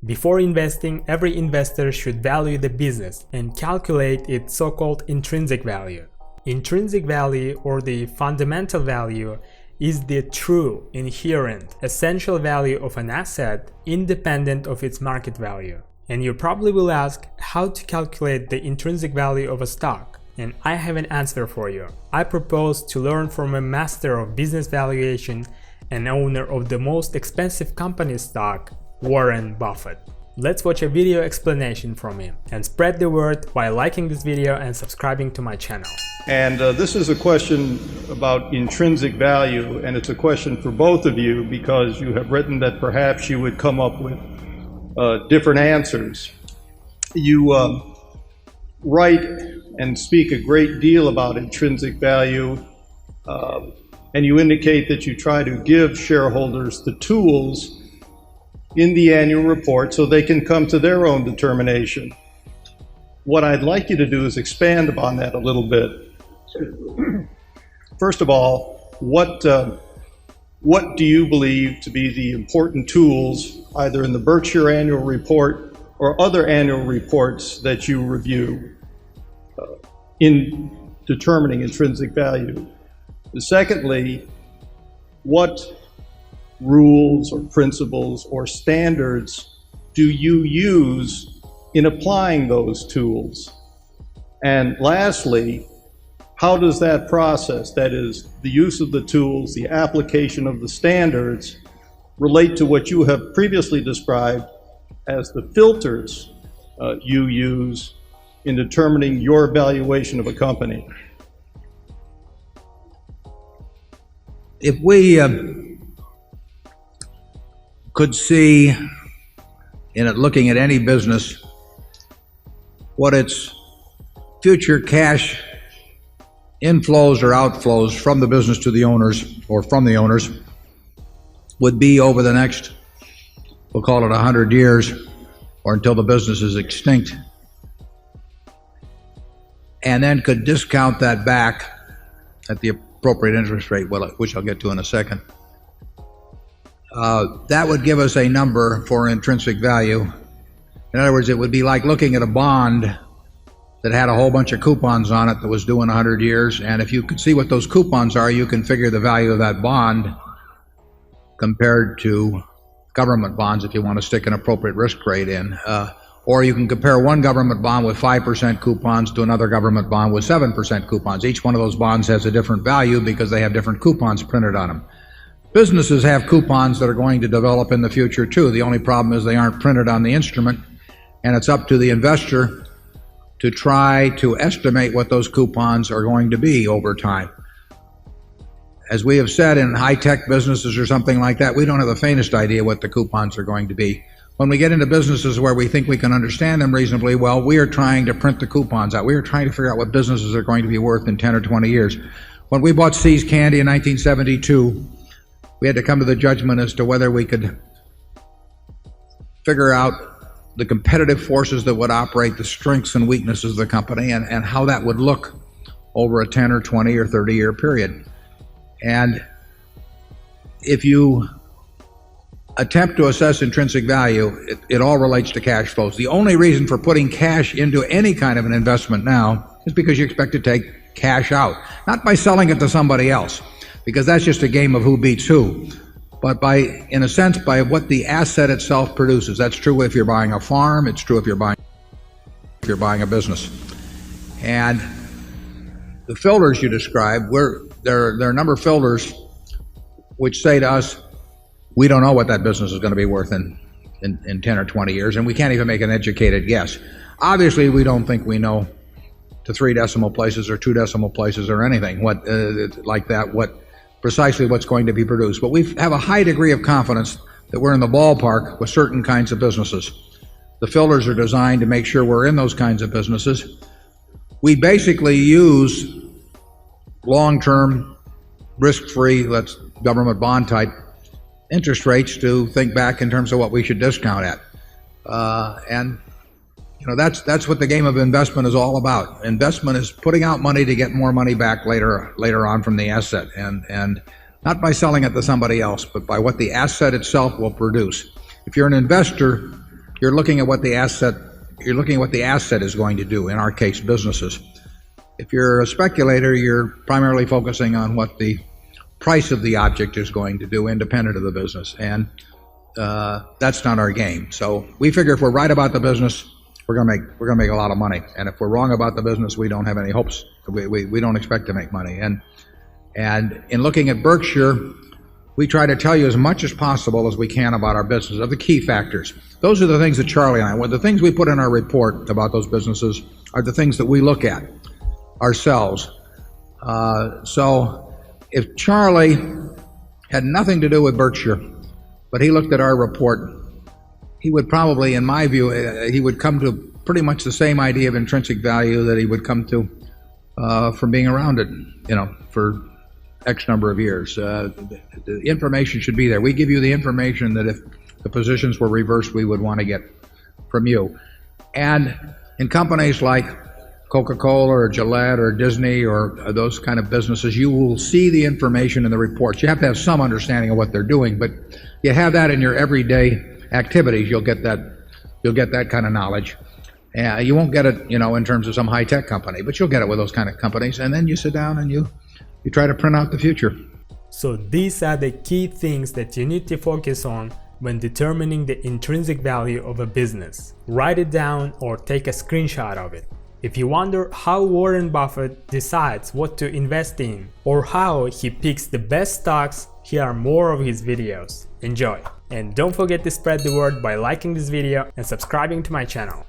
Before investing, every investor should value the business and calculate its so-called intrinsic value. Intrinsic value, or the fundamental value, is the true, inherent, essential value of an asset independent of its market value. And you probably will ask how to calculate the intrinsic value of a stock. And I have an answer for you. I propose to learn from a master of business valuation and owner of the most expensive company stock, Warren Buffett. Let's watch a video explanation from him and spread the word by liking this video and subscribing to my channel. And this is a question about intrinsic value, and it's a question for both of you because you have written that perhaps you would come up with different answers. You write and speak a great deal about intrinsic value, and you indicate that you try to give shareholders the tools in the annual report so they can come to their own determination. What I'd like you to do is expand upon that a little bit. First of all, what do you believe to be the important tools, either in the Berkshire annual report or other annual reports that you review, in determining intrinsic value? Secondly, what rules or principles or standards do you use in applying those tools? And lastly, how does that process, that is, the use of the tools, the application of the standards, relate to what you have previously described as the filters you use in determining your valuation of a company? If we could see, in looking at any business, what its future cash inflows or outflows from the business to the owners, or from the owners, would be over the next, we'll call it 100 years, or until the business is extinct, and then could discount that back at the appropriate interest rate, which I'll get to in a second, that would give us a number for intrinsic value. In other words, it would be like looking at a bond that had a whole bunch of coupons on it that was due in 100 years, and if you could see what those coupons are, you can figure the value of that bond compared to government bonds if you want to stick an appropriate risk rate in. Or you can compare one government bond with 5% coupons to another government bond with 7% coupons. Each one of those bonds has a different value because they have different coupons printed on them. Businesses have coupons that are going to develop in the future too. The only problem is they aren't printed on the instrument, and it's up to the investor to try to estimate what those coupons are going to be over time. As we have said, in high-tech businesses or something like that, we don't have the faintest idea what the coupons are going to be. When we get into businesses where we think we can understand them reasonably well, we are trying to print the coupons out. We are trying to figure out what businesses are going to be worth in 10 or 20 years. When we bought See's Candy in 1972, we had to come to the judgment as to whether we could figure out the competitive forces that would operate the strengths and weaknesses of the company, and how that would look over a 10 or 20 or 30 year period. And if you attempt to assess intrinsic value, it all relates to cash flows. The only reason for putting cash into any kind of an investment now is because you expect to take cash out, not by selling it to somebody else, because that's just a game of who beats who, but by, in a sense, by what the asset itself produces. That's true if you're buying a farm. It's true if you're buying a business. And the filters you described, there are a number of filters which say to us, we don't know what that business is going to be worth in 10 or 20 years, and we can't even make an educated guess. Obviously, we don't think we know to 3 decimal places or 2 decimal places or anything like that, precisely what's going to be produced. But we have a high degree of confidence that we're in the ballpark with certain kinds of businesses. The filters are designed to make sure we're in those kinds of businesses. We basically use long-term, risk-free, government bond type interest rates to think back in terms of what we should discount at. And you know, that's what the game of investment is all about. Investment is putting out money to get more money back later on from the asset, and not by selling it to somebody else, but by what the asset itself will produce. If you're an investor, you're looking at what the asset is going to do, in our case, businesses. If you're a speculator, you're primarily focusing on what the price of the object is going to do, independent of the business, and that's not our game. So we figure if we're right about the business, we're gonna make a lot of money, and if we're wrong about the business, we don't have any hopes. We don't expect to make money. And in looking at Berkshire, we try to tell you as much as possible as we can about our business, of the key factors. Those are the things that Charlie and I, the things we put in our report about those businesses are the things that we look at ourselves. So if Charlie had nothing to do with Berkshire, but he looked at our report, he would probably, in my view, he would come to pretty much the same idea of intrinsic value that he would come to from being around it, for X number of years. The information should be there. We give you the information that if the positions were reversed, we would want to get from you. And in companies like Coca-Cola or Gillette or Disney or those kind of businesses, you will see the information in the reports. You have to have some understanding of what they're doing, but you have that in your everyday activities. You'll get that kind of knowledge. You won't get it, in terms of some high-tech company, but you'll get it with those kind of companies. And then you sit down and you try to print out the future. So these are the key things that you need to focus on when determining the intrinsic value of a business. Write it down or take a screenshot of it. If you wonder how Warren Buffett decides what to invest in or how he picks the best stocks, here are more of his videos. Enjoy! And don't forget to spread the word by liking this video and subscribing to my channel.